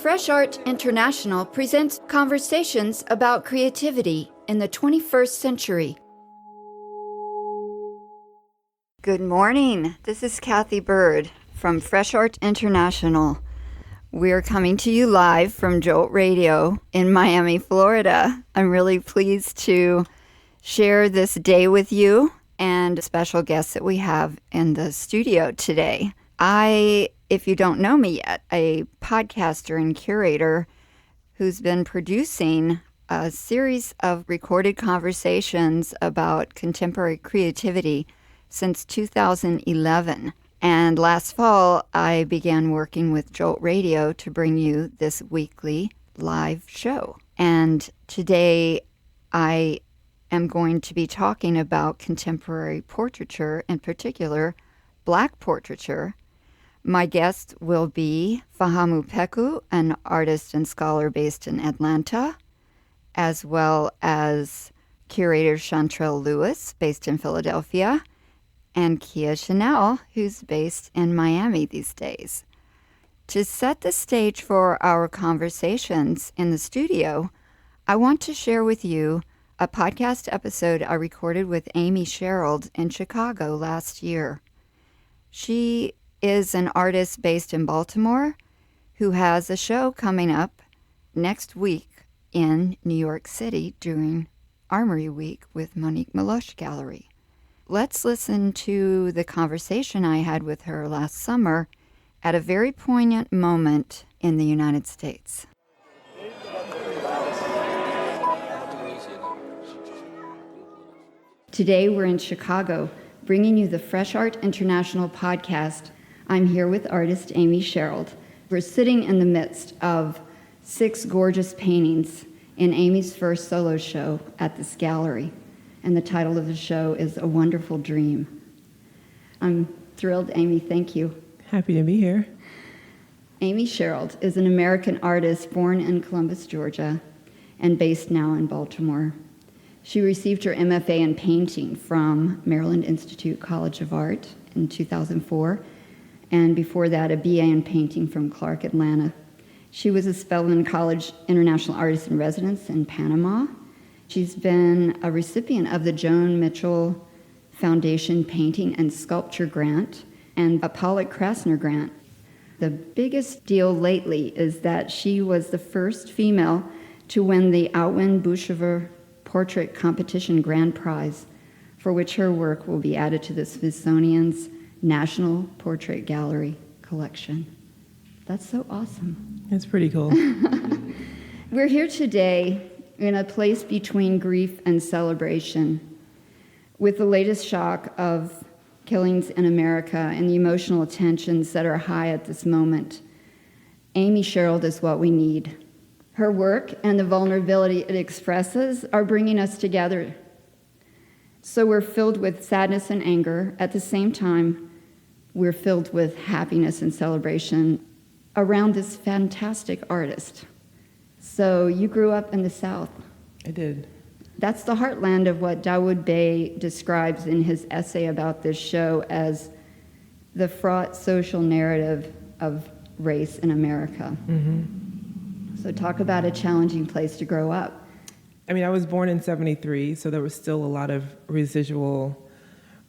Fresh Art International presents conversations about creativity in the 21st century. Good morning. This is Kathy Bird from Fresh Art International. We're coming to you live from Jolt Radio in Miami, Florida. I'm really pleased to share this day with you and special guests that we have in the studio today. If you don't know me yet, a podcaster and curator who's been producing a series of recorded conversations about contemporary creativity since 2011. And last fall, I began working with Jolt Radio to bring you this weekly live show. And today, I am going to be talking about contemporary portraiture, in particular, Black portraiture. My guest will be Fahamu Pecou, an artist and scholar based in Atlanta, as well as curator Shantrelle Lewis, based in Philadelphia, and Kia Dyson, who's based in Miami these days. To set the stage for our conversations in the studio, I want to share with you a podcast episode I recorded with Amy Sherald in Chicago last year. She is an artist based in Baltimore who has a show coming up next week in New York City during Armory Week with Moniquemeloche Gallery. Let's listen to the conversation I had with her last summer at a very poignant moment in the United States. Today we're in Chicago, bringing you the Fresh Art International podcast. I'm here with artist Amy Sherald. We're sitting in the midst of 6 gorgeous paintings in Amy's first solo show at this gallery. And the title of the show is A Wonderful Dream. I'm thrilled, Amy. Thank you. Happy to be here. Amy Sherald is an American artist born in Columbus, Georgia, and based now in Baltimore. She received her MFA in painting from Maryland Institute College of Art in 2004, and before that, a BA in painting from Clark, Atlanta. She was a Spelman College International Artist in Residence in Panama. She's been a recipient of the Joan Mitchell Foundation Painting and Sculpture Grant and a Pollock Krasner Grant. The biggest deal lately is that she was the first female to win the Outwin Bouchever Portrait Competition Grand Prize, for which her work will be added to the Smithsonian's National Portrait Gallery collection. That's so awesome. It's pretty cool. We're here today in a place between grief and celebration, with the latest shock of killings in America and the emotional tensions that are high at this moment. Amy Sherald is what we need. Her work and the vulnerability it expresses are bringing us together. So we're filled with sadness and anger. At the same time, we're filled with happiness and celebration around this fantastic artist. So you grew up in the South. I did. That's the heartland of what Dawood Bey describes in his essay about this show as the fraught social narrative of race in America. Mm-hmm. So talk about a challenging place to grow up. I mean, I was born in 1973, so there was still a lot of residual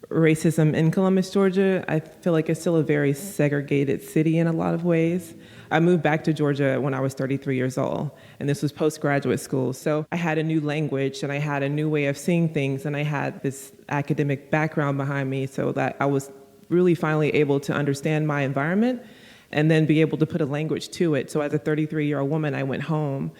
racism in Columbus, Georgia. I feel like it's still a very segregated city in a lot of ways. I moved back to Georgia when I was 33 years old, and this was postgraduate school. So I had a new language, and I had a new way of seeing things, and I had this academic background behind me so that I was really finally able to understand my environment and then be able to put a language to it. So as a 33-year-old woman, I went home,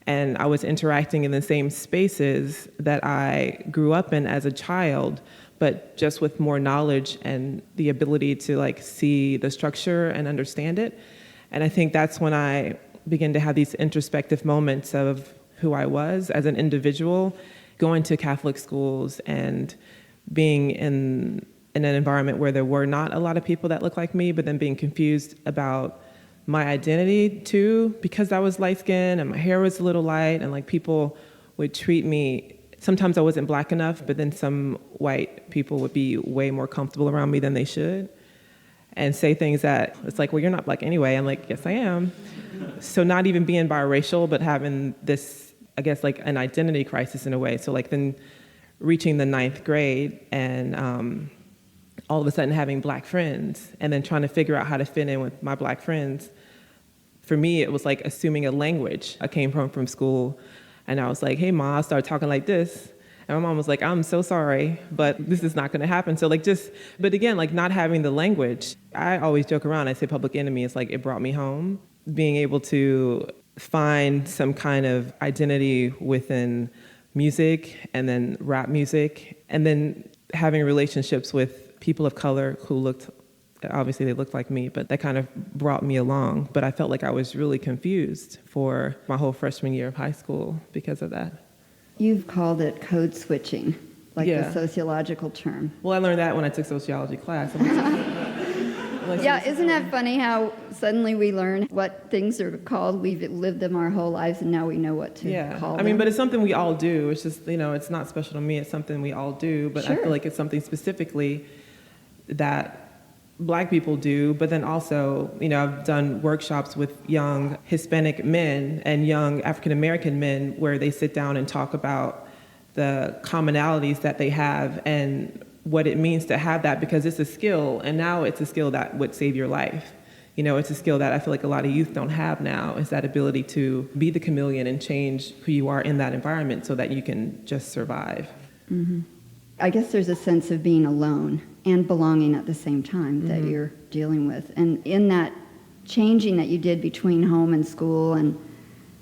and I was interacting in the same spaces that I grew up in as a child, but just with more knowledge and the ability to see the structure and understand it. And I think that's when I began to have these introspective moments of who I was as an individual, going to Catholic schools and being in an environment where there were not a lot of people that looked like me, but then being confused about my identity too, because I was light-skinned and my hair was a little light, and people would treat me. Sometimes I wasn't black enough, but then some white people would be way more comfortable around me than they should. and say things that it's like, well, you're not black anyway. I'm like, yes, I am. So not even being biracial, but having this, I guess, like an identity crisis in a way. So like then reaching the 9th grade and all of a sudden having black friends and then trying to figure out how to fit in with my black friends. For me, it was like assuming a language. I came home from school and I was like, hey, Ma, I started talking like this. And my mom was like, I'm so sorry, but this is not going to happen. So like but again, like not having the language. I always joke around. I say Public Enemy. It's like it brought me home. Being able to find some kind of identity within music and then rap music and then having relationships with people of color who obviously they looked like me, but that kind of brought me along. But I felt like I was really confused for my whole freshman year of high school because of that. You've called it code switching, like the sociological term. Well, I learned that when I took sociology class. Yeah, isn't that funny how suddenly we learn what things are called? We've lived them our whole lives, and now we know what to call them. I mean, but it's something we all do. It's just, it's not special to me. It's something we all do. But sure. I feel like it's something specifically that Black people do. But then also, I've done workshops with young Hispanic men and young African American men where they sit down and talk about the commonalities that they have and what it means to have that, because it's a skill, and now it's a skill that would save your life. It's a skill that I feel like a lot of youth don't have now, is that ability to be the chameleon and change who you are in that environment so that you can just survive. Mm-hmm. I guess there's a sense of being alone and belonging at the same time that you're dealing with. And in that changing that you did between home and school and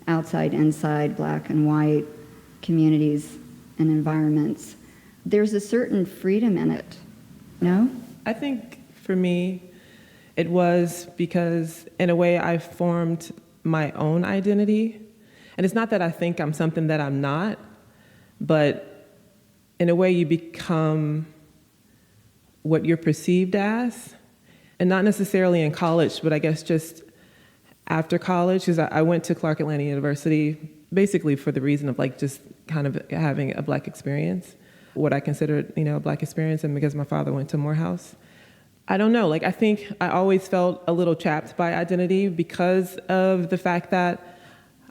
outside, inside, Black and white communities and environments, there's a certain freedom in it, no? I think for me, it was because in a way I formed my own identity. And it's not that I think I'm something that I'm not, but in a way you become what you're perceived as. And not necessarily in college, but I guess just after college, because I went to Clark Atlanta University basically for the reason of like just kind of having a Black experience. What I considered, a Black experience, and because my father went to Morehouse. I don't know, I think I always felt a little trapped by identity because of the fact that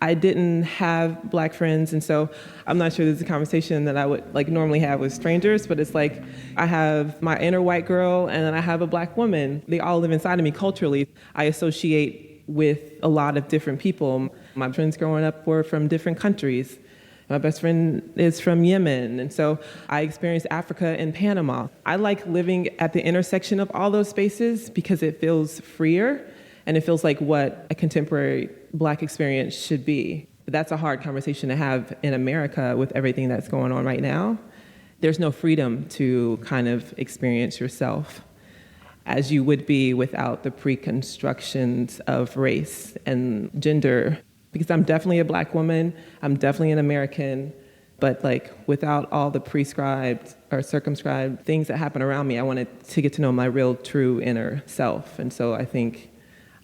I didn't have Black friends, and so I'm not sure this is a conversation that I would normally have with strangers, but it's like I have my inner white girl and then I have a Black woman. They all live inside of me culturally. I associate with a lot of different people. My friends growing up were from different countries. My best friend is from Yemen, and so I experienced Africa and Panama. I like living at the intersection of all those spaces because it feels freer, and it feels like what a contemporary Black experience should be. But that's a hard conversation to have in America with everything that's going on right now. There's no freedom to kind of experience yourself as you would be without the preconstructions of race and gender. Because I'm definitely a Black woman, I'm definitely an American, but without all the prescribed or circumscribed things that happen around me, I wanted to get to know my real, true inner self. And so I think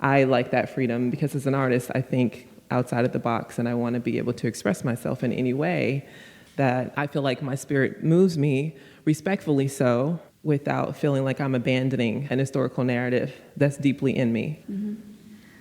I like that freedom because as an artist, I think outside of the box, and I want to be able to express myself in any way that I feel like my spirit moves me, respectfully so, without feeling like I'm abandoning an historical narrative that's deeply in me. Mm-hmm.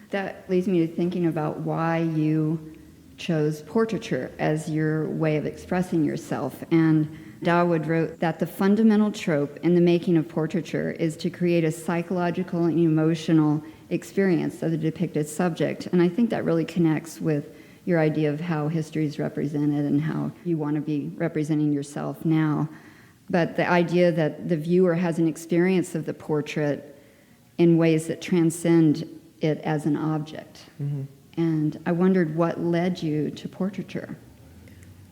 That leads me to thinking about why you chose portraiture as your way of expressing yourself. And Dawood wrote that the fundamental trope in the making of portraiture is to create a psychological and emotional experience of the depicted subject. And I think that really connects with your idea of how history is represented and how you want to be representing yourself now. But the idea that the viewer has an experience of the portrait in ways that transcend it as an object. Mm-hmm. And I wondered what led you to portraiture.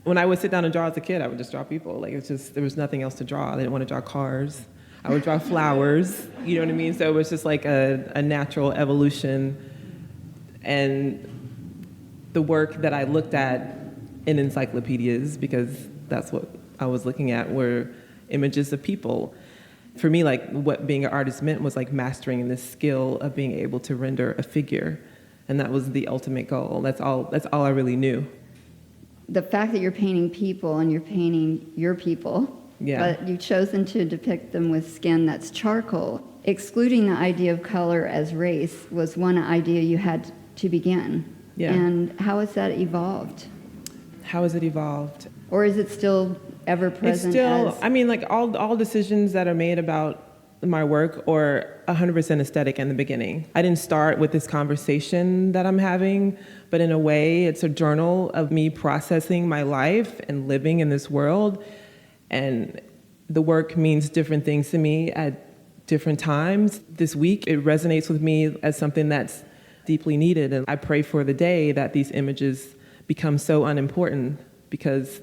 When I would sit down and draw as a kid, I would just draw people. There was nothing else to draw. I didn't want to draw cars. I would draw flowers, you know what I mean? So it was just like a natural evolution. And the work that I looked at in encyclopedias, because that's what I was looking at, were images of people. For me, what being an artist meant was mastering this skill of being able to render a figure. And that was the ultimate goal. That's all I really knew. The fact that you're painting people and you're painting your people, but you've chosen to depict them with skin that's charcoal. excluding the idea of color as race was one idea you had to begin. Yeah. And how has that evolved? How has it evolved? Or is it still ever present? It's still, I mean, like all decisions that are made about my work are 100% aesthetic in the beginning. I didn't start with this conversation that I'm having, but in a way, it's a journal of me processing my life and living in this world. And the work means different things to me at different times. This week, it resonates with me as something that's deeply needed. And I pray for the day that these images become so unimportant, because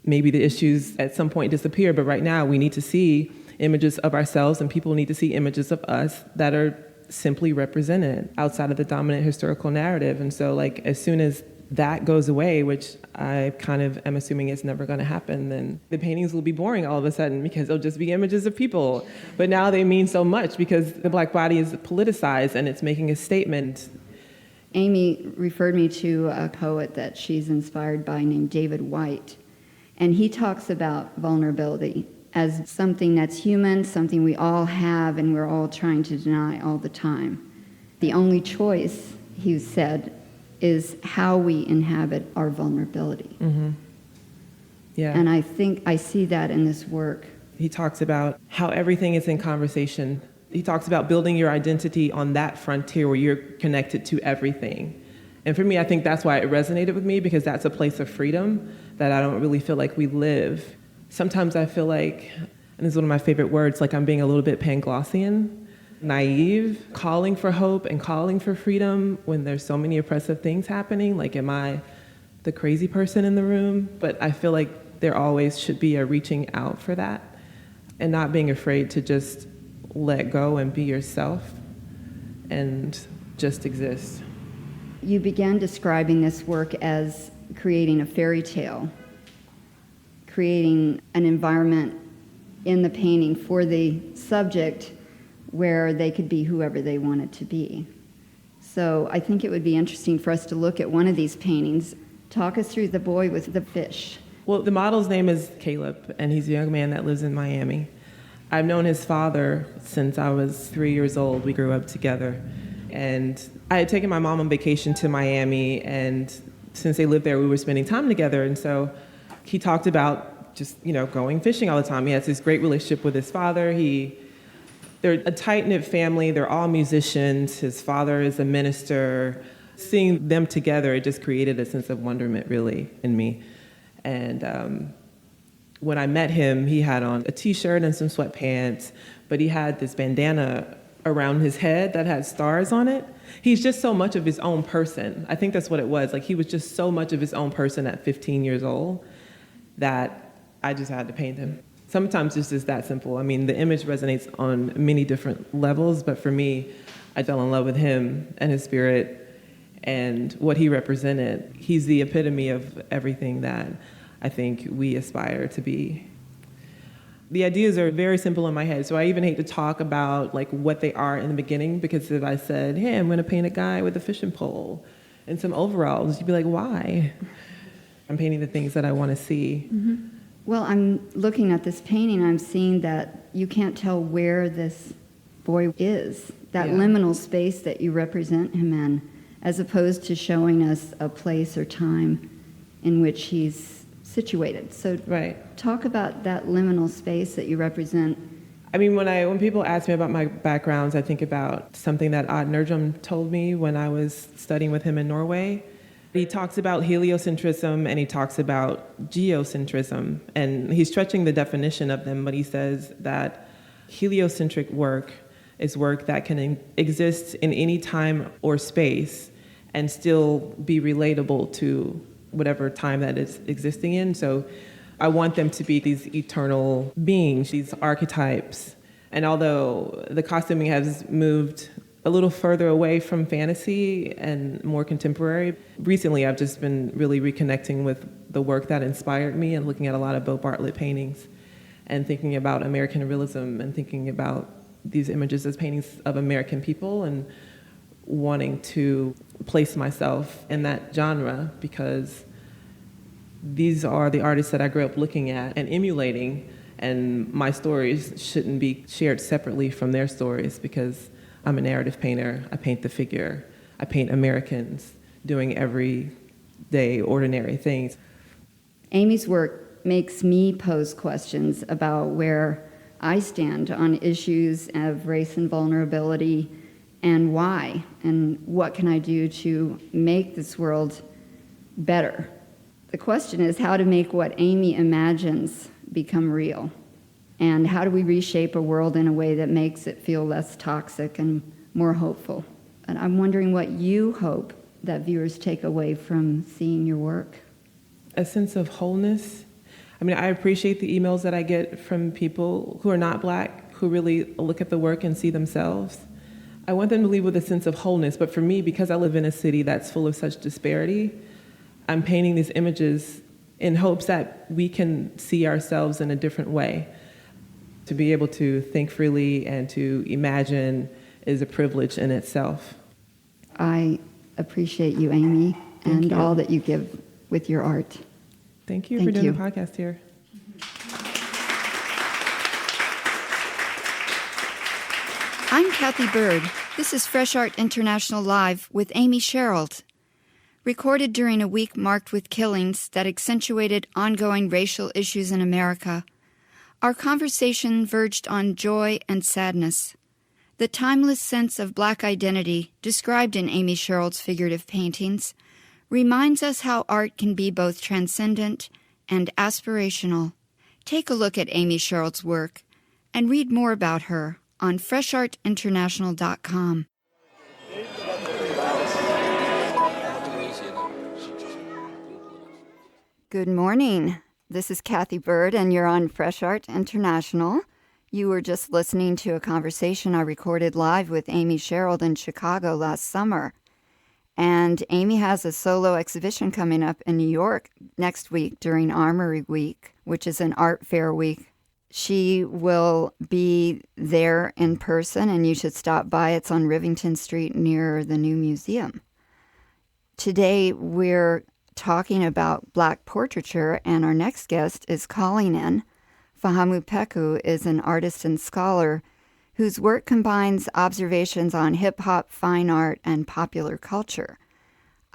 maybe the issues at some point disappear, but right now we need to see images of ourselves, and people need to see images of us that are simply represented outside of the dominant historical narrative. And so, like, as soon as that goes away, which I kind of am assuming it's never going to happen, then the paintings will be boring all of a sudden, because they'll just be images of people. But now they mean so much because the Black body is politicized and it's making a statement. Amy referred me to a poet that she's inspired by named David White, and he talks about vulnerability as something that's human, something we all have and we're all trying to deny all the time. The only choice, he said, is how we inhabit our vulnerability. Mm-hmm. Yeah. And I think I see that in this work. He talks about how everything is in conversation. He talks about building your identity on that frontier where you're connected to everything. And for me, I think that's why it resonated with me, because that's a place of freedom that I don't really feel like we live. Sometimes I feel like, and this is one of my favorite words, like I'm being a little bit Panglossian, naive, calling for hope and calling for freedom when there's so many oppressive things happening. Like, am I the crazy person in the room? But I feel like there always should be a reaching out for that, and not being afraid to just let go and be yourself and just exist. You began describing this work as creating a fairy tale, creating an environment in the painting for the subject where they could be whoever they wanted to be. So I think it would be interesting for us to look at one of these paintings. Talk us through the boy with the fish. Well, the model's name is Caleb, and he's a young man that lives in Miami. I've known his father since I was 3 years old. We grew up together. And I had taken my mom on vacation to Miami, and since they lived there, we were spending time together. And so he talked about just, going fishing all the time. He has this great relationship with his father. They're a tight-knit family. They're all musicians. His father is a minister. Seeing them together, it just created a sense of wonderment, really, in me. And when I met him, he had on a T-shirt and some sweatpants, but he had this bandana around his head that had stars on it. He's just so much of his own person. I think that's what it was. Like, he was just so much of his own person at 15 years old that I just had to paint him. Sometimes it's just that simple. I mean, the image resonates on many different levels, but for me, I fell in love with him and his spirit and what he represented. He's the epitome of everything that I think we aspire to be. The ideas are very simple in my head, so I even hate to talk about like what they are in the beginning, because if I said, hey, I'm gonna paint a guy with a fishing pole and some overalls, you'd be like, why? I'm painting the things that I wanna see. Mm-hmm. Well, I'm looking at this painting, I'm seeing that you can't tell where this boy is, that liminal space that you represent him in, as opposed to showing us a place or time in which he's situated. So talk about that liminal space that you represent. I mean, when people ask me about my backgrounds, I think about something that Odd Nerdrum told me when I was studying with him in Norway. He talks about heliocentrism and he talks about geocentrism, and he's stretching the definition of them, but he says that heliocentric work is work that can exist in any time or space and still be relatable to whatever time that it's existing in. So I want them to be these eternal beings, these archetypes. And although the costuming has moved a little further away from fantasy and more contemporary, recently I've just been really reconnecting with the work that inspired me and looking at a lot of Bo Bartlett paintings and thinking about American realism and thinking about these images as paintings of American people and wanting to place myself in that genre, because these are the artists that I grew up looking at and emulating And my stories shouldn't be shared separately from their stories because I'm a narrative painter. I paint the figure. I paint Americans doing everyday, ordinary things. Amy's work makes me pose questions about where I stand on issues of race and vulnerability and why, and what can I do to make this world better. The question is how to make what Amy imagines become real, and how do we reshape a world in a way that makes it feel less toxic and more hopeful. And I'm wondering what you hope that viewers take away from seeing your work. A sense of wholeness. I mean, I appreciate the emails that I get from people who are not Black, who really look at the work and see themselves. I want them to leave with a sense of wholeness, but for me, because I live in a city that's full of such disparity, I'm painting these images in hopes that we can see ourselves in a different way. To be able to think freely and to imagine is a privilege in itself. I appreciate you, Amy, and all that you give with your art. Thank you for doing the podcast here. I'm Kathy Bird. This is Fresh Art International Live with Amy Sherald. Recorded during a week marked with killings that accentuated ongoing racial issues in America, our conversation verged on joy and sadness. The timeless sense of Black identity described in Amy Sherald's figurative paintings reminds us how art can be both transcendent and aspirational. Take a look at Amy Sherald's work and read more about her on freshartinternational.com. Good morning. This is Kathy Bird, and you're on Fresh Art International. You were just listening to a conversation I recorded live with Amy Sherald in Chicago last summer. And Amy has a solo exhibition coming up in New York next week during Armory Week, which is an art fair week. She will be there in person, and you should stop by. It's on Rivington Street near the Lowe Museum. Today, we're talking about Black portraiture, and our next guest is calling in. Fahamu Pecou is an artist and scholar whose work combines observations on hip-hop, fine art, and popular culture.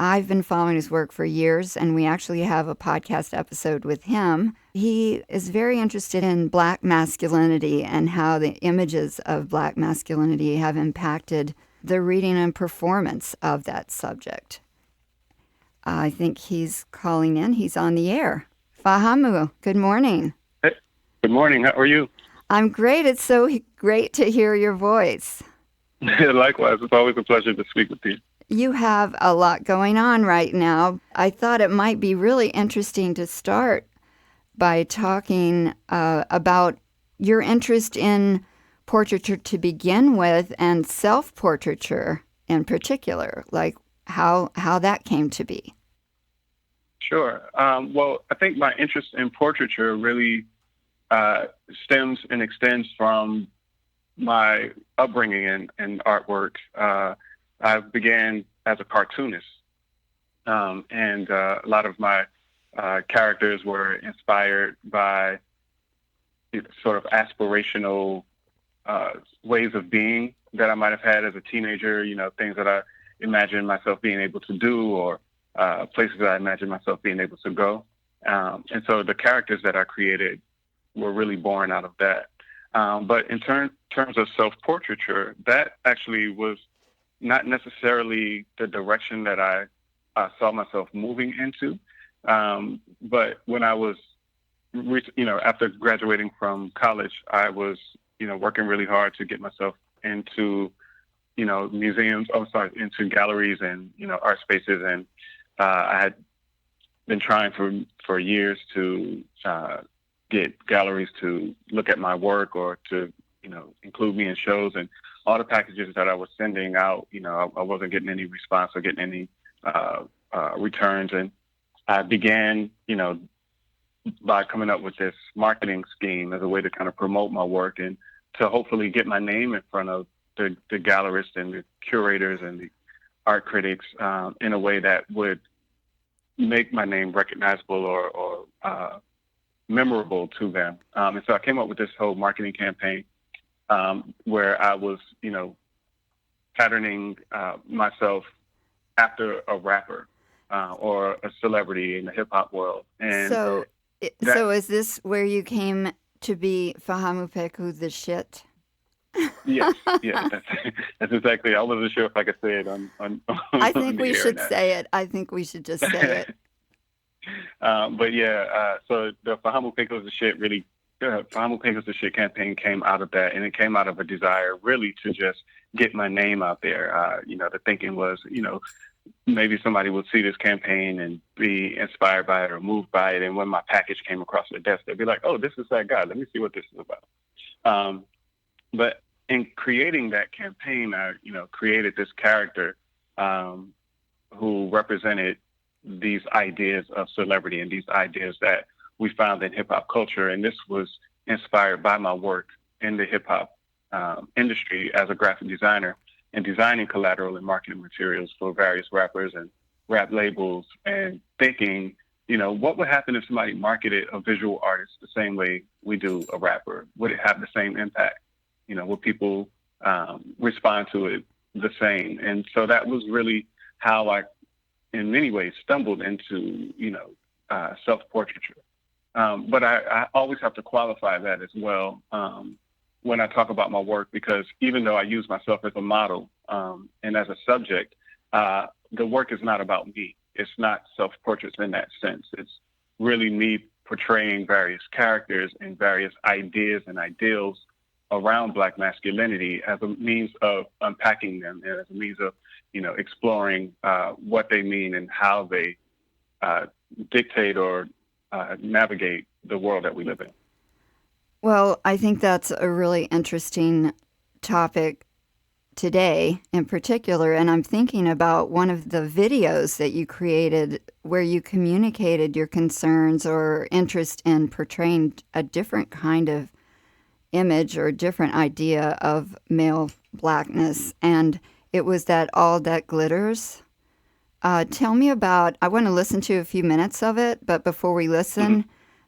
I've been following his work for years, and we actually have a podcast episode with him. He is very interested in Black masculinity and how the images of Black masculinity have impacted the reading and performance of that subject. I think he's calling in. He's on the air. Fahamu, good morning. Hey, good morning. How are you? I'm great. It's so great to hear your voice. Likewise. It's always a pleasure to speak with you. You have a lot going on right now. I thought it might be really interesting to start by talking about your interest in portraiture to begin with and self-portraiture in particular, like how that came to be. Sure. Well, I think my interest in portraiture really stems and extends from my upbringing in artwork. I began as a cartoonist, and a lot of my characters were inspired by sort of aspirational ways of being that I might have had as a teenager, things that I imagined myself being able to do, or places that I imagined myself being able to go. And so the characters that I created were really born out of that. But in terms of self-portraiture, that actually was not necessarily the direction that I saw myself moving into. But when I was, after graduating from college, I was, working really hard to get myself into, museums, into galleries and, art spaces. And I had been trying for years to get galleries to look at my work or to, include me in shows, and all the packages that I was sending out, I wasn't getting any response or getting any returns. And I began, by coming up with this marketing scheme as a way to kind of promote my work and to hopefully get my name in front of the gallerists and the curators and the art critics in a way that would make my name recognizable or memorable to them. And so I came up with this whole marketing campaign where I was, patterning myself after a rapper or a celebrity in the hip hop world. And So is this where you came to be Fahamu Pecou the shit? yes, that's exactly. I wasn't sure if I could say it on I on think the we air should now. say it. I think we should just say it. But yeah, so the Fahamu Pecou the shit really, Fahamu Pecou the shit campaign came out of that, and it came out of a desire really to just get my name out there. The thinking was, maybe somebody would see this campaign and be inspired by it or moved by it, and when my package came across their desk, they'd be like, "Oh, this is that guy. Let me see what this is about." But in creating that campaign, I, created this character who represented these ideas of celebrity and these ideas that we found in hip hop culture. And this was inspired by my work in the hip hop industry as a graphic designer and designing collateral and marketing materials for various rappers and rap labels, and thinking, what would happen if somebody marketed a visual artist the same way we do a rapper? Would it have the same impact? Would people respond to it the same? And so that was really how I, in many ways, stumbled into, self-portraiture. But I always have to qualify that as well when I talk about my work, because even though I use myself as a model and as a subject, the work is not about me. It's not self-portraits in that sense. It's really me portraying various characters and various ideas and ideals around Black masculinity as a means of unpacking them and as a means of, exploring what they mean and how they dictate or navigate the world that we live in. Well, I think that's a really interesting topic today in particular. And I'm thinking about one of the videos that you created where you communicated your concerns or interest in portraying a different kind of image or different idea of male Blackness. And it was that All That Glitters. Tell me about, I want to listen to a few minutes of it, but before we listen,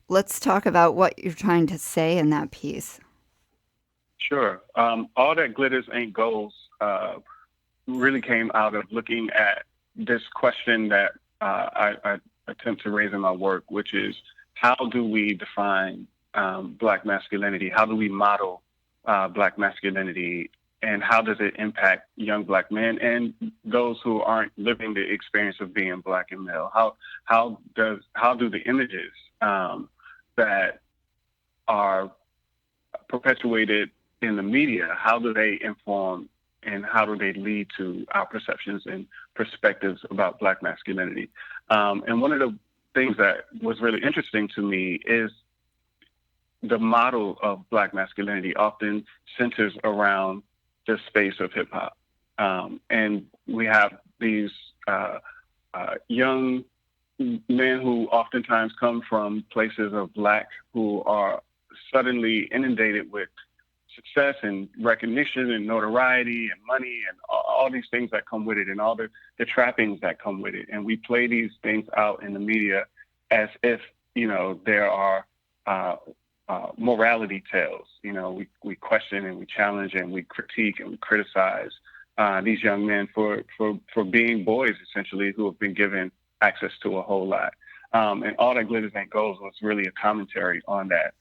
let's talk about what you're trying to say in that piece. Sure. All That Glitters Ain't Goals really came out of looking at this question that I attempt to raise in my work, which is, how do we define Black masculinity? How do we model Black masculinity? And how does it impact young Black men and those who aren't living the experience of being Black and male? How do the images that are perpetuated in the media, how do they inform and how do they lead to our perceptions and perspectives about Black masculinity? And one of the things that was really interesting to me is the model of Black masculinity often centers around the space of hip hop. And we have these young men who oftentimes come from places of Black who are suddenly inundated with success and recognition and notoriety and money and all these things that come with it and all the trappings that come with it. And we play these things out in the media as if, there are morality tales. We question and we challenge and we critique and we criticize these young men for being boys, essentially, who have been given access to a whole lot. And All That Glitters Ain't Gold was really a commentary on that,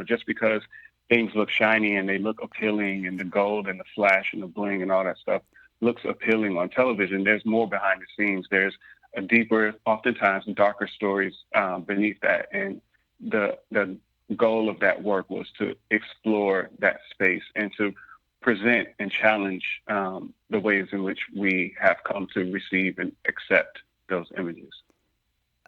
just because things look shiny and they look appealing and the gold and the flash and the bling and all that stuff looks appealing on television, there's more behind the scenes. There's a deeper, oftentimes darker stories beneath that. And the goal of that work was to explore that space and to present and challenge the ways in which we have come to receive and accept those images.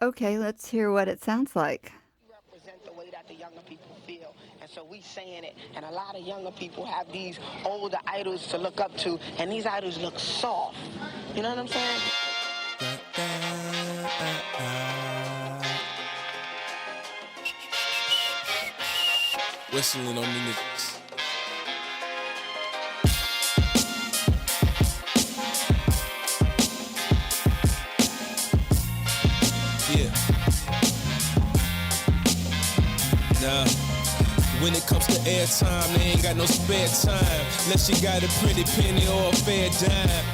Okay, let's hear what it sounds like. Represent the way that the younger people feel, and so we saying it, and a lot of younger people have these older idols to look up to, and these idols look soft. You know what I'm saying? Whistling on the niggas. Yeah. When it comes to airtime, they ain't got no spare time. Unless you got a pretty penny or a fair dime.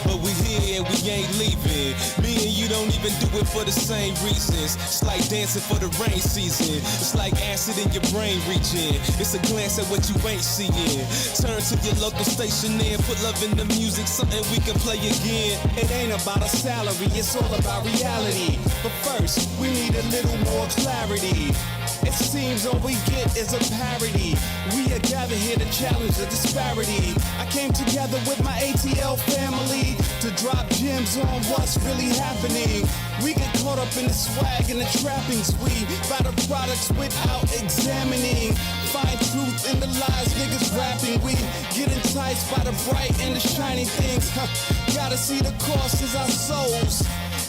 But we here and we ain't leaving. Me and you don't even do it for the same reasons. It's like dancing for the rain season. It's like acid in your brain reaching. It's a glance at what you ain't seeing. Turn to your local station and put love in the music, something we can play again. It ain't about a salary, it's all about reality. But first, we need a little more clarity. It seems all we get is a parody. We are gathered here to challenge the disparity. I came together with my ATL family to drop gems on what's really happening. We get caught up in the swag and the trappings. We buy the products without examining. Find truth in the lies niggas rapping. We get enticed by the bright and the shiny things. Gotta see the cost is our souls.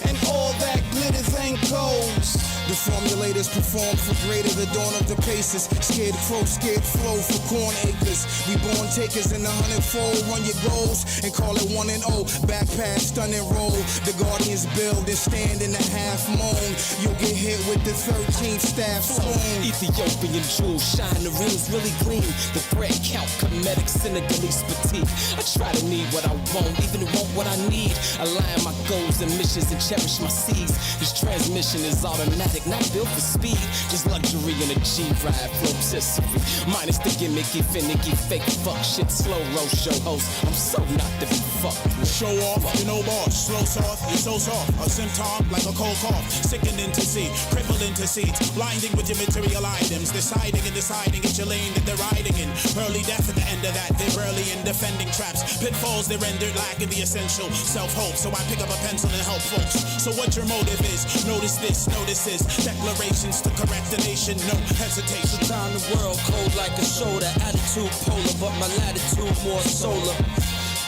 And all that glitters ain't goals. The formulators perform for greater, the dawn of the paces. Scared crow, scared flow for corn acres. We born takers in the 100-fold. Run your goals and call it 1-0. Back pass, stun and roll. The Guardians build and stand in the half moon. You'll get hit with the 13th staff swoon. Ethiopian jewels shine, the rings really gleam. The thread count, comedic, Senegalese fatigue. I try to need what I want, even want what I need. Align my goals and missions and cherish my seeds. This transmission is automatic, not built for speed. Just luxury in a G-ride, rotisserie. Minus the gimmicky, finicky, fake fuck shit, slow roll show host. I'm so not to be fucked with. Show off, you know boss. Slow soft, you're so soft. A symptom like a cold cough. Sickening to see, crippling to seeds. Blinding with your material items. Deciding it's your lane that they're riding in. Early death at the end of that. They're early in defending traps. Pitfalls they rendered lacking the essential self-hope. So I pick up a pencil and help folks. So what your motive is? Notice this, notices. Declarations to correct the nation. No hesitation. Time the world cold like a shoulder. Attitude polar, but my latitude more solar.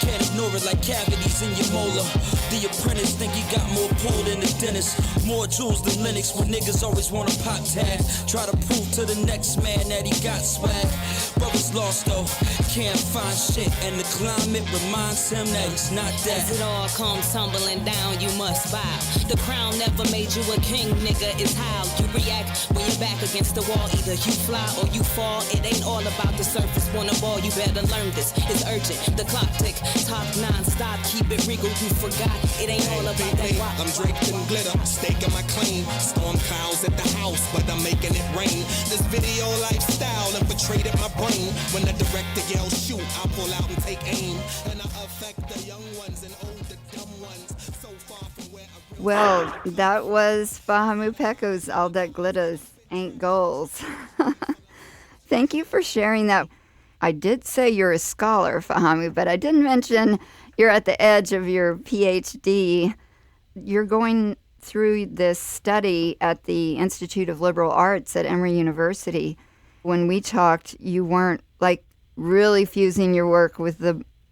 Can't ignore it like cavities in your molar. The apprentice think he got more pull than the dentist. More jewels than Linux when niggas always want a pop tag. Try to prove to the next man that he got swag. Brothers lost though, can't find shit. And the climate reminds him that he's not that. As it all comes tumbling down, you must bow. The crown never made you a king, nigga, is how you react when you're back against the wall. Either you fly or you fall. It ain't all about the surface, wanna ball, you better learn this. It's urgent, the clock tick. Talk non-stop, keep it regal, you forgot. It ain't all about that rock. I'm draped in glitter, staking my claim. Storm clouds at the house, but I'm making it rain. This video lifestyle infiltrated my brain. When the director yells shoot, I'll pull out and take aim. And I affect the young ones and older dumb ones. So far from where I... Well, that was Fahamu Pecou's All That Glitters Ain't Goals. Thank you for sharing that. I did say you're a scholar, Fahamu, but I didn't mention you're at the edge of your PhD. You're going through this study at the Institute of Liberal Arts at Emory University. When we talked, you weren't like really fusing your work with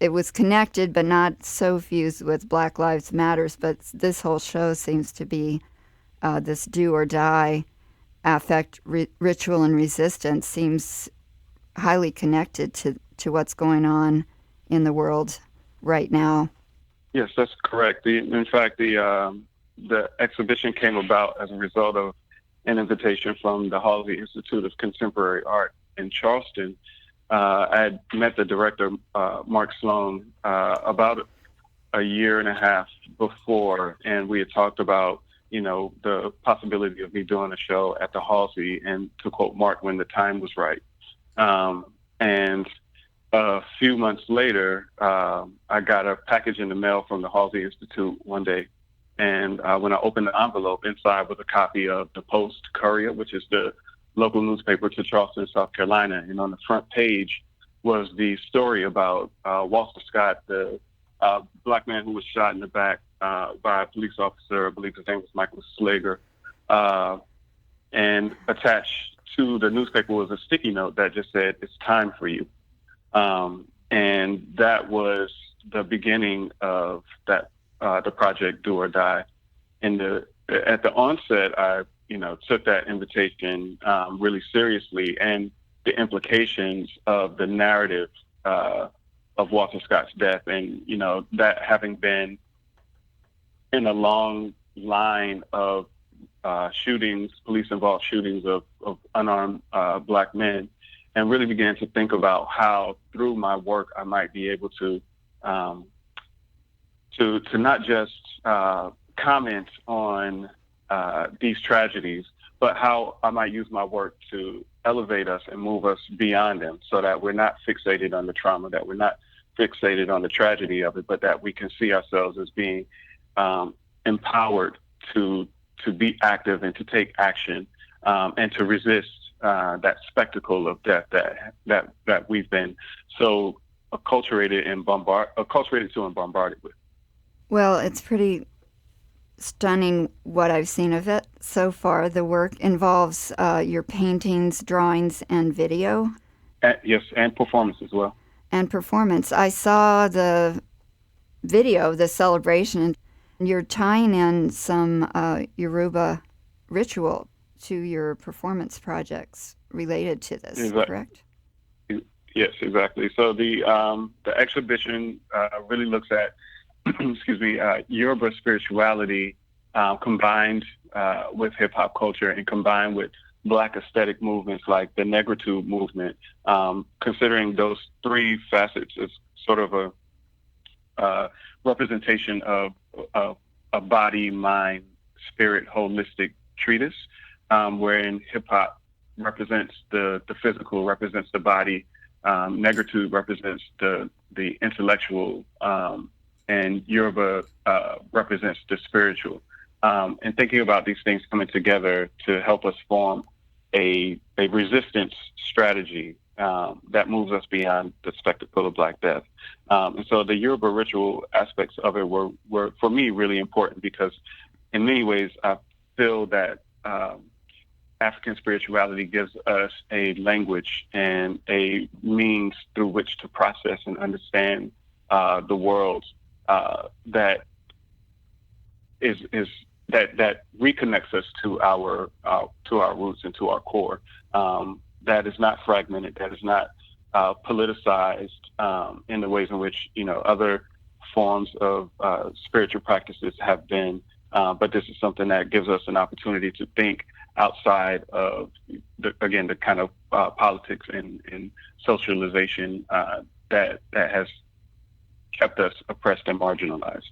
it was connected, but not so fused with Black Lives Matters. But this whole show seems to be this do or die affect, ritual, and resistance seems highly connected to what's going on in the world right now. Yes, that's correct. In fact, the exhibition came about as a result of an invitation from the Halsey Institute of Contemporary Art in Charleston. I had met the director, Mark Sloan, about a year and a half before, and we had talked about, the possibility of me doing a show at the Halsey, and to quote Mark, when the time was right. And a few months later, I got a package in the mail from the Halsey Institute one day. And when I opened the envelope, inside was a copy of the Post-Courier, which is the local newspaper to Charleston, South Carolina. And on the front page was the story about Walter Scott, the black man who was shot in the back by a police officer. I believe his name was Michael Slager. And attached to the newspaper was a sticky note that just said, "It's time for you." And that was the beginning of that, the project Do or Die. And at the onset, I, took that invitation really seriously, and the implications of the narrative of Walter Scott's death, and that having been in a long line of shootings, police-involved shootings of unarmed Black men, and really began to think about how through my work I might be able to not just comment on these tragedies, but how I might use my work to elevate us and move us beyond them, so that we're not fixated on the trauma, that we're not fixated on the tragedy of it, but that we can see ourselves as being empowered to be active and to take action, and to resist that spectacle of death that we've been so acculturated to and bombarded with. Well, it's pretty stunning what I've seen of it so far. The work involves your paintings, drawings, and video. Yes, and performance as well. And performance. I saw the video, the celebration, and you're tying in some Yoruba ritual to your performance projects related to this, correct? Yes, exactly. So the exhibition really looks at Yoruba spirituality combined with hip hop culture and combined with Black aesthetic movements like the Negritude movement, considering those three facets as sort of a representation of a body, mind, spirit, holistic treatise, wherein hip hop represents the physical, represents the body, Negritude represents the intellectual, and Yoruba represents the spiritual. And thinking about these things coming together to help us form a resistance strategy that moves us beyond the spectacle of Black death. And so the Yoruba ritual aspects of it were for me really important, because in many ways I feel that African spirituality gives us a language and a means through which to process and understand the world that reconnects us to our roots and to our core. That is not fragmented. That is not politicized in the ways in which other forms of spiritual practices have been. But this is something that gives us an opportunity to think outside of the kind of politics and socialization that has kept us oppressed and marginalized.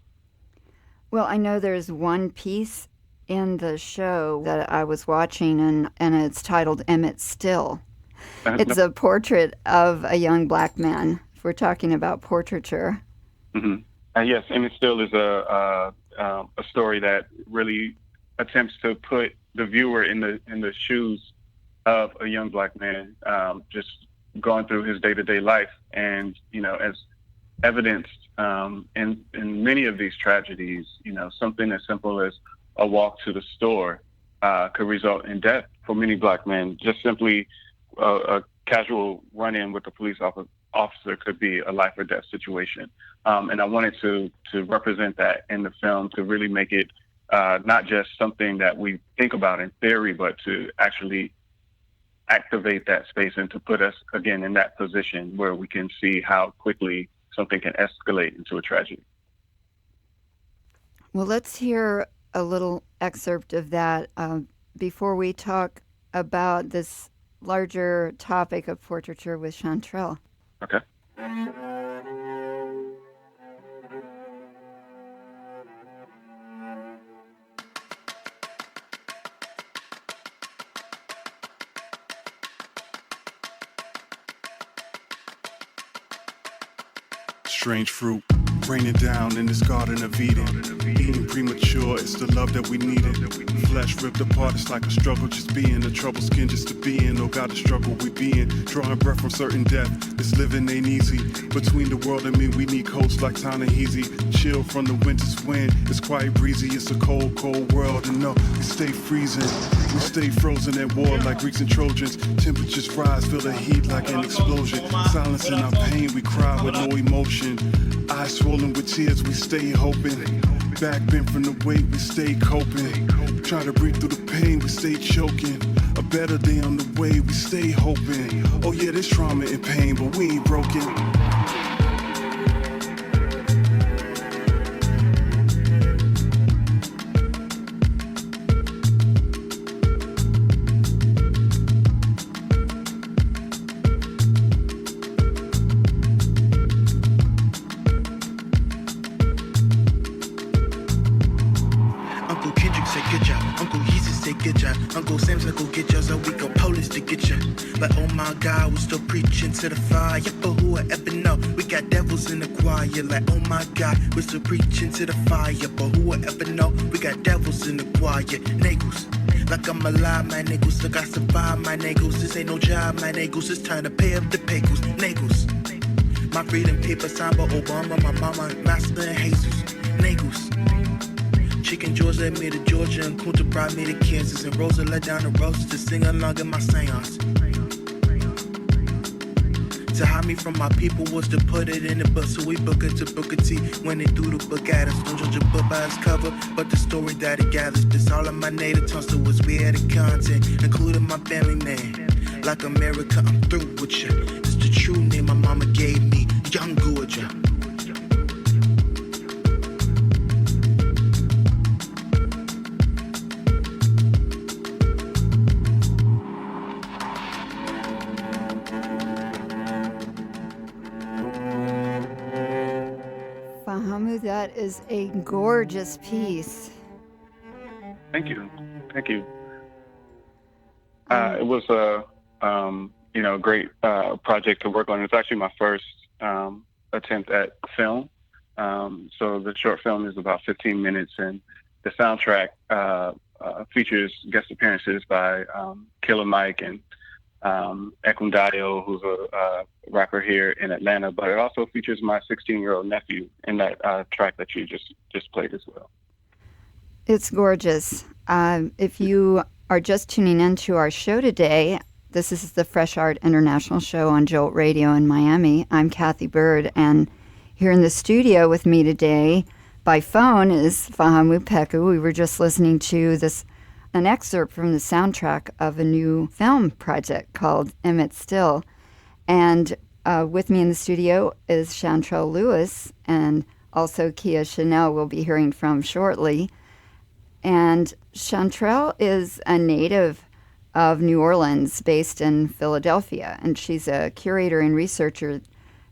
Well, I know there's one piece in the show that I was watching, and it's titled Emmett Still. It's a portrait of a young Black man, if we're talking about portraiture. Mm-hmm. Yes, Emmett Still is a story that really attempts to put the viewer in the shoes of a young Black man, just going through his day-to-day life. And, as evidenced in many of these tragedies, something as simple as a walk to the store could result in death for many Black men. Just simply a casual run-in with a police officer could be a life or death situation. And I wanted to represent that in the film, to really make it not just something that we think about in theory, but to actually activate that space and to put us again in that position where we can see how quickly something can escalate into a tragedy. Well, let's hear a little excerpt of that before we talk about this larger topic of portraiture with Shantrelle. Okay. Strange fruit, raining down in this garden of Eden. Eating premature, it's the love that we needed. Flesh ripped apart, it's like a struggle just being. A troubled skin just to be in, oh God, the struggle we be in. Drawing breath from certain death, this living ain't easy. Between the world and me, we need coats like Ta-Nehisi. Chill from the winter's wind, it's quite breezy. It's a cold, cold world, and no, we stay freezing. We stay frozen at war like Greeks and Trojans. Temperatures rise, feel the heat like an explosion. Silencing our pain, we cry with no emotion. Eyes swollen with tears, we stay hoping. Back bent from the weight, we stay coping. Try to breathe through the pain, we stay choking. A better day on the way, we stay hoping. Oh yeah, there's trauma and pain, but we ain't broken. get ya. Uncle Sam's gonna go get ya, so we go police to get ya. But oh my God, we're still preaching to the fire. But who would ever know? We got devils in the choir. Like oh my God, we're still preaching to the fire. But who would ever know? We got devils in the choir. Niggas, like I'm alive, my niggas. Look, I survive, my niggas. This ain't no job, my niggas. It's time to pay up the pecos, niggas. My freedom paper signed by Obama, my mama, Master and Jesus, niggas. Chicken Georgia made to Georgia and Kunta brought me to Kansas and Rosa let down the roses to sing along in my seance. To hide me from my people was to put it in the book, so we book it to Booker T when they threw the book at us. Don't judge a book by its cover, but the story that it gathers. This all in my native tongue, so it's weird the content, including my family name. Like America, I'm through with ya. It's the true name my mama gave me, Young Georgia. Fahamu, that is a gorgeous piece. Thank you. It was a great project to work on. It's actually my first attempt at film. So the short film is about 15 minutes, and the soundtrack features guest appearances by Killer Mike and Ekundayo, who's a rapper here in Atlanta, but it also features my 16-year-old nephew in that track that you just played as well. It's gorgeous. If you are just tuning into our show today, this is the Fresh Art International show on Jolt Radio in Miami. I'm Kathy Bird, and here in the studio with me today by phone is Fahamu Pecou. We were just listening to an excerpt from the soundtrack of a new film project called Emmett Still. And with me in the studio is Shantrelle Lewis, and also Kia Chanel we'll be hearing from shortly. And Shantrelle is a native of New Orleans, based in Philadelphia, and she's a curator and researcher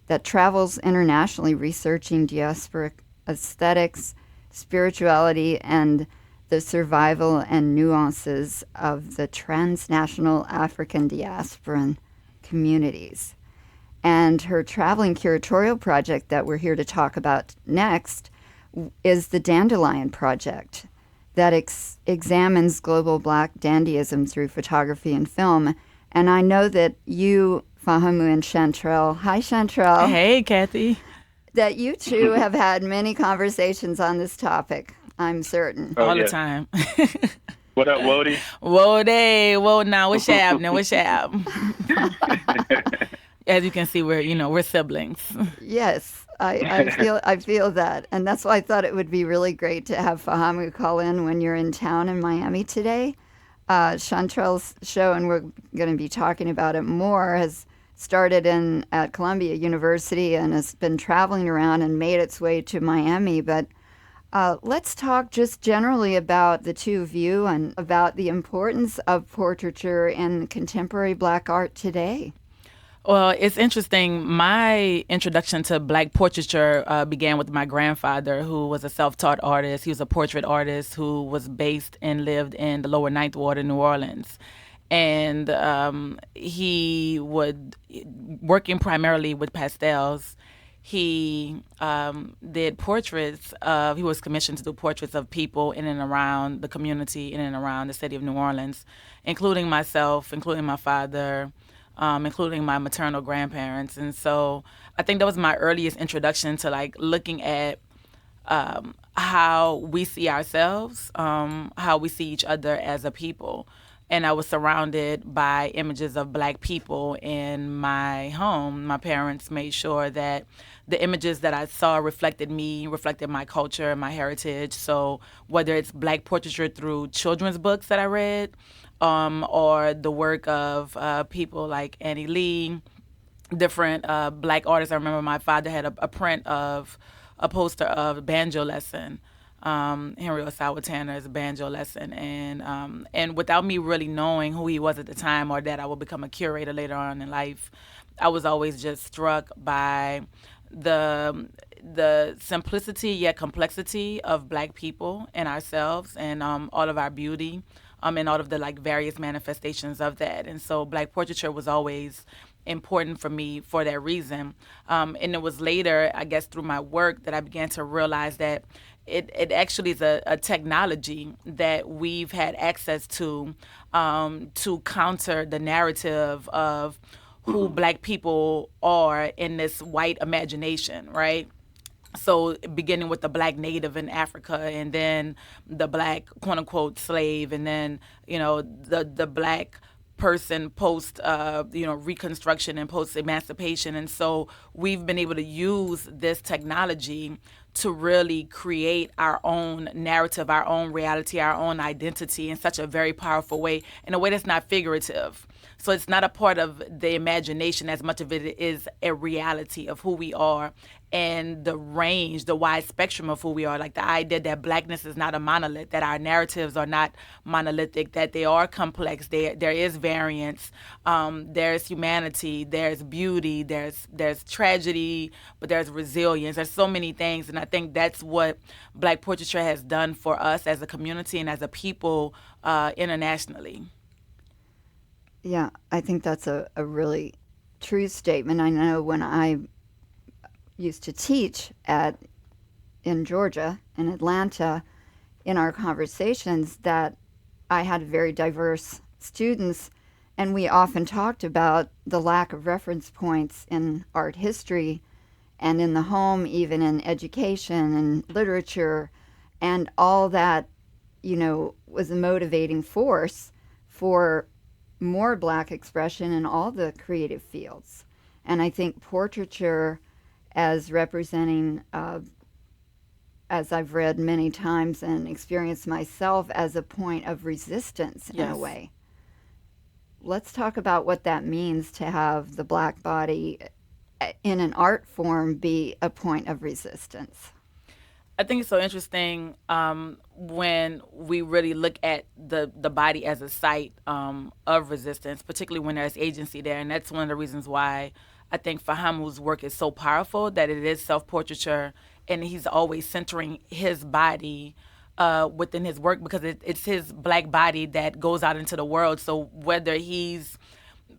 that travels internationally researching diasporic aesthetics, spirituality, and the survival and nuances of the transnational African diasporan communities. And her traveling curatorial project that we're here to talk about next is the Dandelion Project, that examines global Black dandyism through photography and film. And I know that you, Fahamu and Shantrelle, hi Shantrelle. Hey, Kathy. That you two have had many conversations on this topic, I'm certain. All the time. What up, Wody? Whoa now, what's happening? As you can see, we're siblings. Yes. I feel that, and that's why I thought it would be really great to have Fahamu call in when you're in town in Miami today. Chantrelle's show, and we're going to be talking about it more, has started at Columbia University and has been traveling around and made its way to Miami. But let's talk just generally about the two of you and about the importance of portraiture in contemporary Black art today. Well, it's interesting. My introduction to Black portraiture began with my grandfather, who was a self-taught artist. He was a portrait artist who was based and lived in the lower Ninth Ward in New Orleans. And he would, working primarily with pastels, he did portraits of, he was commissioned to do portraits of people in and around the community, in and around the city of New Orleans, including myself, including my father, including my maternal grandparents. And so I think that was my earliest introduction to looking at how we see ourselves, how we see each other as a people. And I was surrounded by images of Black people in my home. My parents made sure that the images that I saw reflected me, reflected my culture, my heritage. So whether it's Black portraiture through children's books that I read, or the work of people like Annie Lee, different Black artists. I remember my father had a print of a poster of Banjo Lesson, Henry Osawa Tanner's Banjo Lesson. And without me really knowing who he was at the time or that I would become a curator later on in life, I was always just struck by the simplicity yet complexity of Black people and ourselves and all of our beauty. and all of the like various manifestations of that. And so Black portraiture was always important for me for that reason. And it was later, I guess, through my work that I began to realize that it actually is a technology that we've had access to counter the narrative of who Black people are in this white imagination, right? So beginning with the Black native in Africa, and then the Black quote unquote slave, and then, you know, the Black person post Reconstruction and post emancipation. And so we've been able to use this technology to really create our own narrative, our own reality, our own identity in such a very powerful way, in a way that's not figurative. So it's not a part of the imagination as much of it is a reality of who we are and the range, the wide spectrum of who we are. Like the idea that Blackness is not a monolith, that our narratives are not monolithic, that they are complex. There is variance. There's humanity. There's beauty. There's tragedy, but there's resilience. There's so many things, and I think that's what Black portraiture has done for us as a community and as a people internationally. Yeah, I think that's a really true statement. I know when I used to teach in Georgia, in Atlanta, in our conversations, that I had very diverse students, and we often talked about the lack of reference points in art history and in the home, even in education and literature, and all that, you know, was a motivating force for more Black expression in all the creative fields. And I think portraiture, as representing, as I've read many times and experienced myself, as a point of resistance in a way. Let's talk about what that means to have the Black body in an art form be a point of resistance. I think it's so interesting when we really look at the body as a site of resistance, particularly when there's agency there. And that's one of the reasons why I think Fahamu's work is so powerful, that it is self-portraiture, and he's always centering his body within his work, because it's his Black body that goes out into the world. So whether he's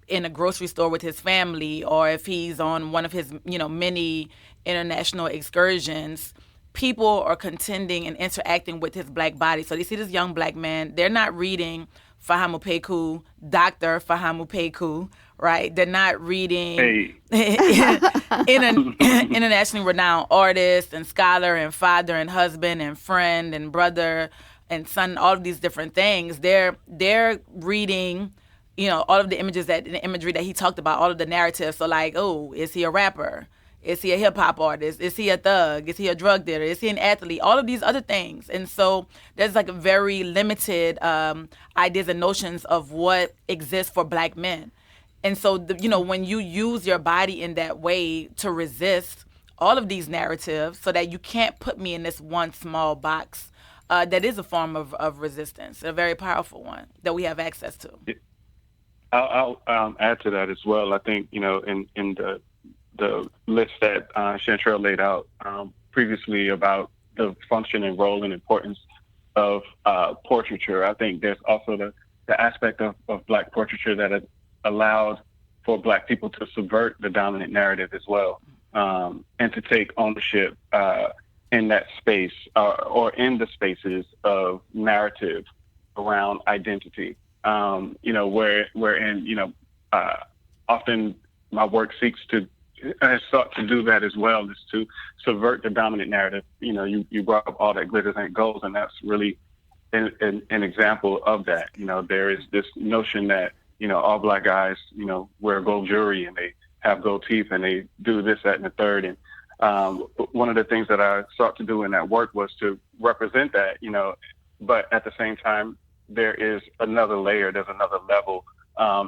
in a grocery store with his family, or if he's on one of his, many international excursions, people are contending and interacting with his Black body. So they see this young Black man. They're not reading Fahamu Pecou, Dr. Fahamu Pecou, right? They're not reading internationally renowned artist and scholar and father and husband and friend and brother and son, all of these different things. They're reading, all of the imagery that he talked about, all of the narratives. So like, oh, is he a rapper? Is he a hip-hop artist? Is he a thug? Is he a drug dealer? Is he an athlete? All of these other things. And so there's like a very limited ideas and notions of what exists for Black men. And so, when you use your body in that way to resist all of these narratives, so that you can't put me in this one small box, that is a form of resistance, a very powerful one that we have access to. I'll add to that as well. I think, in the list that Shantrelle laid out previously about the function and role and importance of portraiture, I think there's also the aspect of Black portraiture that has allowed for Black people to subvert the dominant narrative as well, and to take ownership in that space or in the spaces of narrative around identity, wherein, often my work has sought to do that as well, is to subvert the dominant narrative. You brought up all that glitters ain't gold, and that's really an example of that. There is this notion that, all Black guys, wear gold jewelry and they have gold teeth and they do this, that, and the third. And one of the things that I sought to do in that work was to represent that, but at the same time, there is another layer, there's another level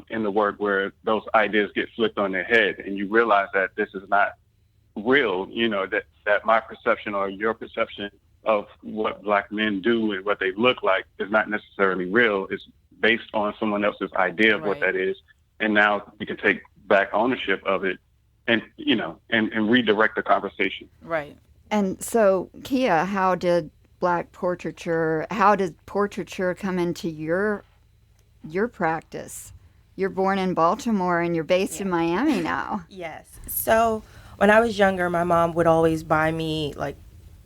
in the work where those ideas get flipped on their head, and you realize that this is not real, that my perception or your perception of what Black men do and what they look like is not necessarily real. It's based on someone else's idea of what that is. And now we can take back ownership of it and, and redirect the conversation. Right. And so, Kia, how did Black portraiture. How did portraiture come into your practice? You're born in Baltimore and you're based in Miami now. Yes. So when I was younger, my mom would always buy me like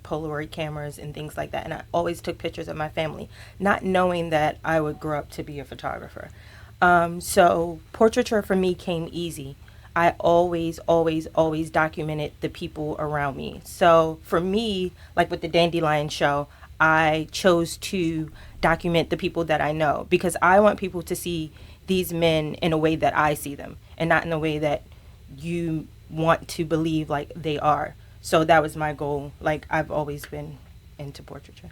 Polaroid cameras and things like that. And I always took pictures of my family, not knowing that I would grow up to be a photographer. So portraiture for me came easy. I always documented the people around me. So for me, like with the Dandelion show, I chose to document the people that I know because I want people to see these men in a way that I see them and not in a way that you want to believe like they are. So that was my goal. Like I've always been into portraiture.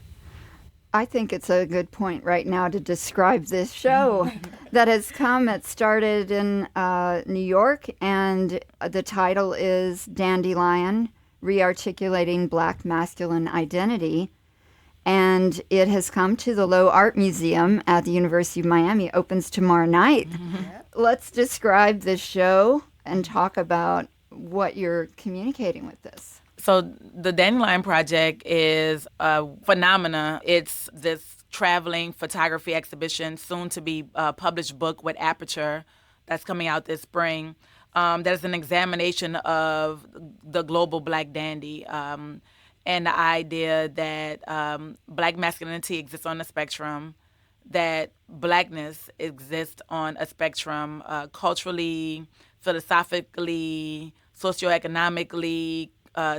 I think it's a good point right now to describe this show that has come. It started in New York, and the title is Dandelion, Rearticulating Black Masculine Identity. And it has come to the Lowe Art Museum at the University of Miami. It opens tomorrow night. Let's describe this show and talk about what you're communicating with this. So the Dandelion Project is a phenomena. It's this traveling photography exhibition, soon to be a published book with Aperture that's coming out this spring. That is an examination of the global Black dandy. And the idea that Black masculinity exists on a spectrum, that Blackness exists on a spectrum culturally, philosophically, socioeconomically,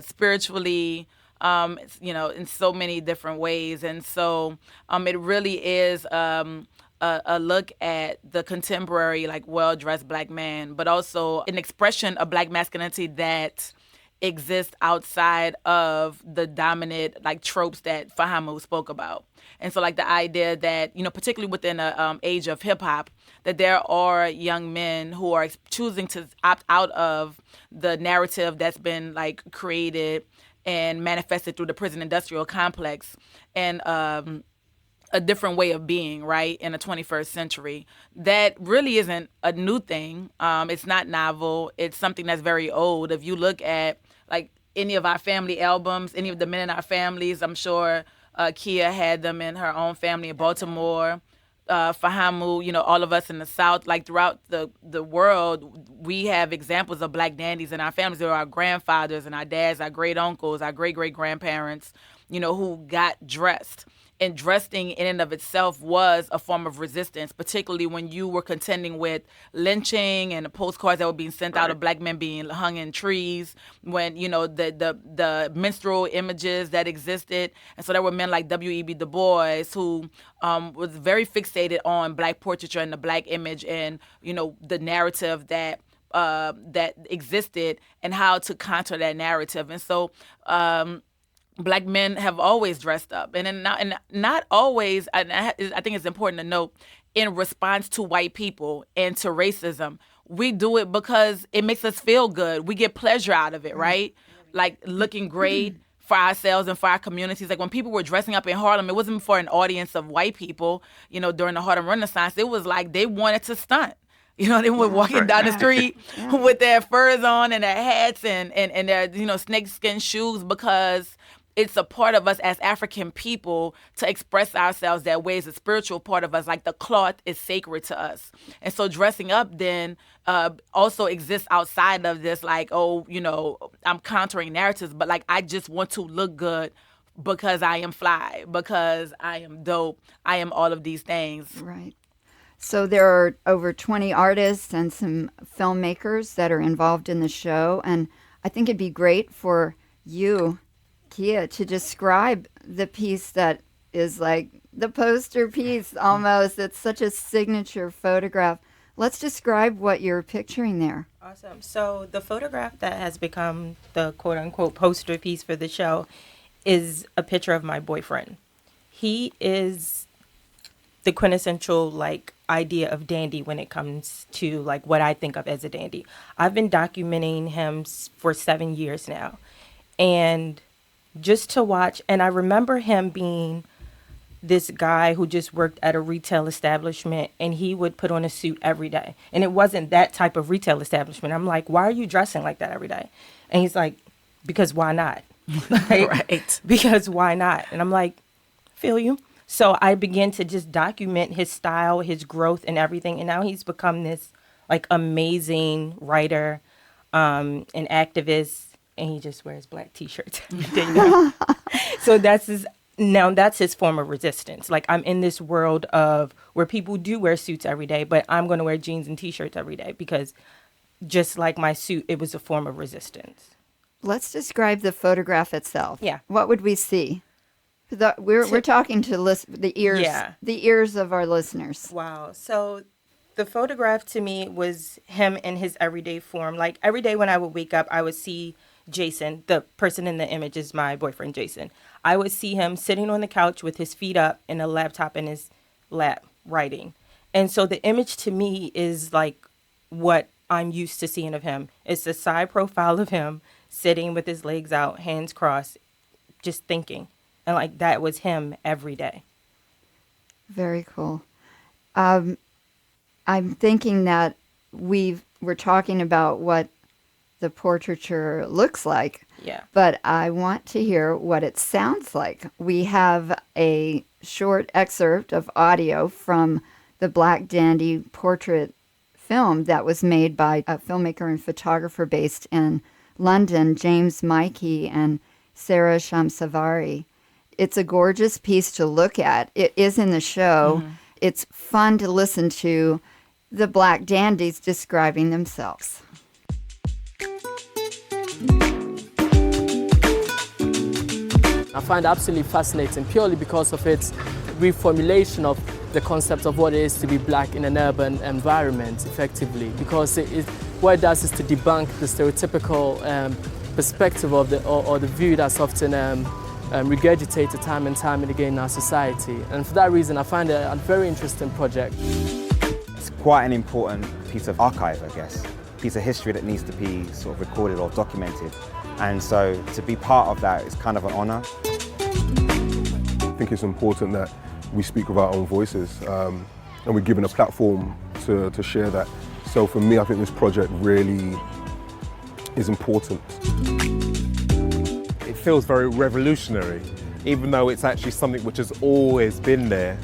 spiritually, in so many different ways. And so it really is a look at the contemporary, like, well-dressed Black man, but also an expression of Black masculinity that exist outside of the dominant like tropes that Fahamu spoke about. And so like the idea that, particularly within the age of hip hop, that there are young men who are choosing to opt out of the narrative that's been like created and manifested through the prison industrial complex and a different way of being, right, in the 21st century. That really isn't a new thing. It's not novel. It's something that's very old. If you look at like any of our family albums, any of the men in our families, I'm sure Kia had them in her own family in Baltimore. Fahamu, all of us in the South, like throughout the world, we have examples of Black dandies in our families. There are our grandfathers and our dads, our great uncles, our great great grandparents, who got dressed. And dressing in and of itself was a form of resistance, particularly when you were contending with lynching and the postcards that were being sent out of Black men being hung in trees, when, the minstrel images that existed. And so there were men like W.E.B. Du Bois who was very fixated on Black portraiture and the Black image and, the narrative that existed and how to counter that narrative. And so Black men have always dressed up, and not always. And I think it's important to note, in response to white people and to racism, we do it because it makes us feel good. We get pleasure out of it, right? Like looking great for ourselves and for our communities. Like when people were dressing up in Harlem, it wasn't for an audience of white people. During the Harlem Renaissance, it was like they wanted to stunt. They were walking down the street with their furs on and their hats and their snakeskin shoes because it's a part of us as African people to express ourselves that way. It's a spiritual part of us, like the cloth is sacred to us. And so dressing up then also exists outside of this, like, I'm countering narratives, but like I just want to look good because I am fly, because I am dope, I am all of these things. Right. So there are over 20 artists and some filmmakers that are involved in the show, and I think it'd be great for you, Kia, to describe the piece that is like the poster piece almost. It's such a signature photograph. Let's describe what you're picturing there. Awesome. So the photograph that has become the quote-unquote poster piece for the show is a picture of my boyfriend. He is the quintessential like idea of dandy when it comes to like what I think of as a dandy. I've been documenting him for 7 years now. And just to watch, and I remember him being this guy who just worked at a retail establishment, and he would put on a suit every day. And it wasn't that type of retail establishment. I'm like, why are you dressing like that every day? And he's like, because why not? Right. Because why not? And I'm like, Feel you. So I began to just document his style, his growth, and everything. And now he's become this like amazing writer, an activist, and he just wears black T-shirts every day now. So that's his form of resistance. Like, I'm in this world of where people do wear suits every day, but I'm going to wear jeans and T-shirts every day because just like my suit, it was a form of resistance. Let's describe the photograph itself. Yeah. What would we see? We're talking to the ears of our listeners. Wow. So the photograph to me was him in his everyday form. Like, every day when I would wake up, I would see Jason. The person in the image is my boyfriend, Jason. I would see him sitting on the couch with his feet up and a laptop in his lap writing. And so the image to me is like what I'm used to seeing of him. It's a side profile of him sitting with his legs out, hands crossed, just thinking. And like that was him every day. Very cool. I'm thinking that we're talking about what the portraiture looks like. Yeah. But I want to hear what it sounds like. We have a short excerpt of audio from the Black Dandy portrait film that was made by a filmmaker and photographer based in London, James Mikey and Sarah Shamsavari. It's a gorgeous piece to look at. It is in the show. Mm-hmm. It's fun to listen to the Black Dandies describing themselves. I find it absolutely fascinating purely because of its reformulation of the concept of what it is to be black in an urban environment, effectively, because what it does is to debunk the stereotypical perspective of the view that's often regurgitated time and time and again in our society. And for that reason, I find it a very interesting project. It's quite an important piece of archive, I guess, piece of history that needs to be sort of recorded or documented. And so to be part of that is kind of an honor. I think it's important that we speak with our own voices and we're given a platform to share that. So for me, I think this project really is important. It feels very revolutionary, even though it's actually something which has always been there.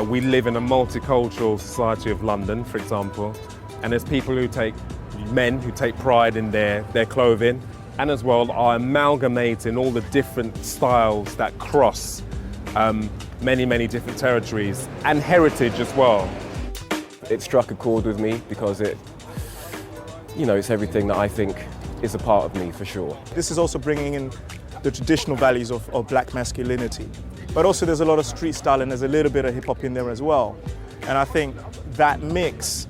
We live in a multicultural society of London, for example, and there's people men who take pride in their clothing, and as well are amalgamating all the different styles that cross many, many different territories and heritage as well. It struck a chord with me because it's everything that I think is a part of me, for sure. This is also bringing in the traditional values of black masculinity, but also there's a lot of street style and there's a little bit of hip hop in there as well. And I think that mix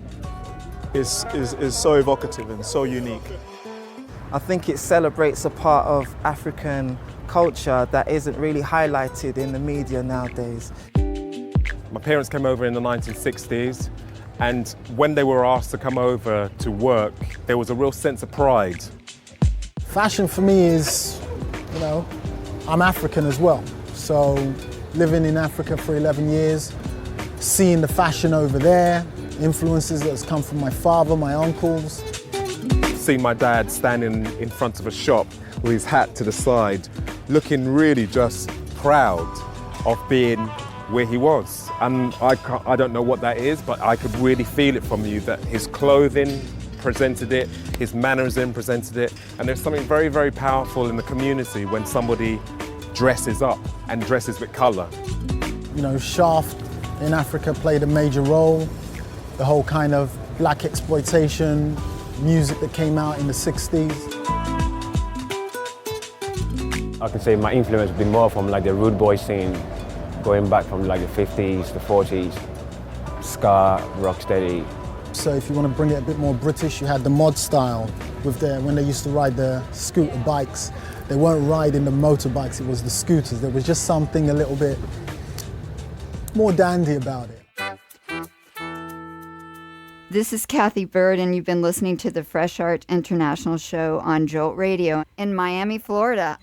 is so evocative and so unique. I think it celebrates a part of African culture that isn't really highlighted in the media nowadays. My parents came over in the 1960s, and when they were asked to come over to work, there was a real sense of pride. Fashion for me is, I'm African as well. So living in Africa for 11 years, seeing the fashion over there, influences that's come from my father, my uncles. Seeing my dad standing in front of a shop with his hat to the side, looking really just proud of being where he was. And I don't know what that is, but I could really feel it from you, that his clothing presented it, his mannerism presented it, and there's something very, very powerful in the community when somebody dresses up and dresses with colour. Shaft in Africa played a major role. The whole kind of black exploitation music that came out in the 60s. I can say my influence would be more from like the rude boy scene, going back from like the 50s, the 40s, ska, rocksteady. So if you want to bring it a bit more British, you had the mod style when they used to ride the scooter bikes. They weren't riding the motorbikes, it was the scooters. There was just something a little bit more dandy about it. This is Kathy Bird, and you've been listening to the Fresh Art International show on Jolt Radio in Miami, Florida.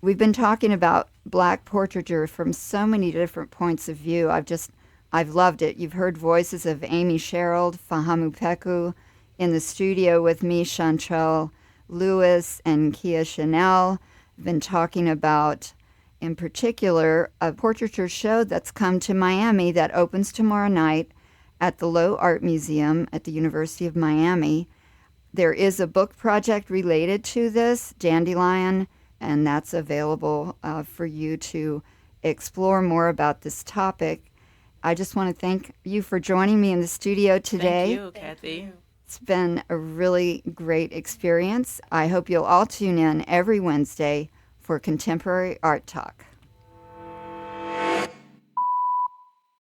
We've been talking about Black portraiture from so many different points of view. I've loved it. You've heard voices of Amy Sherald, Fahamu Pecou, in the studio with me, Shantrelle Lewis and Kia Dyson. I've been talking about in particular, a portraiture show that's come to Miami that opens tomorrow night at the Lowe Art Museum at the University of Miami. There is a book project related to this, Dandelion, and that's available for you to explore more about this topic. I just want to thank you for joining me in the studio today. Thank you, Kathy. It's been a really great experience. I hope you'll all tune in every Wednesday for Contemporary Art Talk.